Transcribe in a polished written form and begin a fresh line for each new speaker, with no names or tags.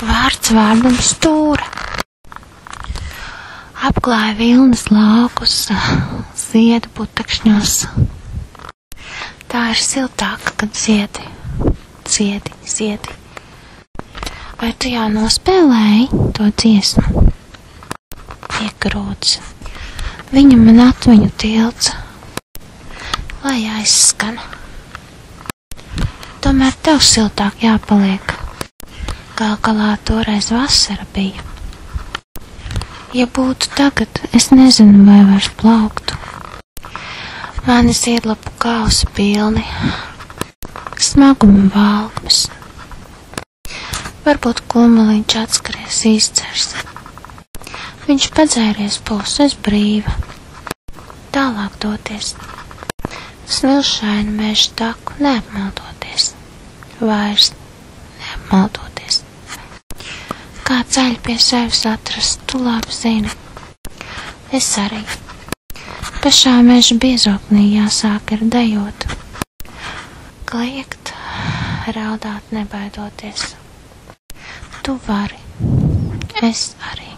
Vārds vārdam stūra. Apklāja vilnas laukus, ziedu putekšņos. Tā ir siltāka, kad ziedi. Vai tu jau nospēlēji to dziesmu? Iegrūds. Viņa man atmiņu tilts, lai aizskan. Tomēr tev siltāk jāpaliek. Gal galā toreiz vasara bija. Ja būtu tagad, es nezinu, vai vairs plauktu. Mani ziedlapu kausi pilni, smaguma valmes. Varbūt kumaliņš atskaries izcers. Viņš padzēries būs, es brīva. Tālāk doties. Smilšaini meža taku neapmaldoties. Vairs neapmaldoties. Kā ceļu pie sevis atrast, tu labi zini. Es arī. Pašā meža biezoknī jāsāk ir dejot. Kliegt, raudāt nebaidoties. Tu vari. Es arī.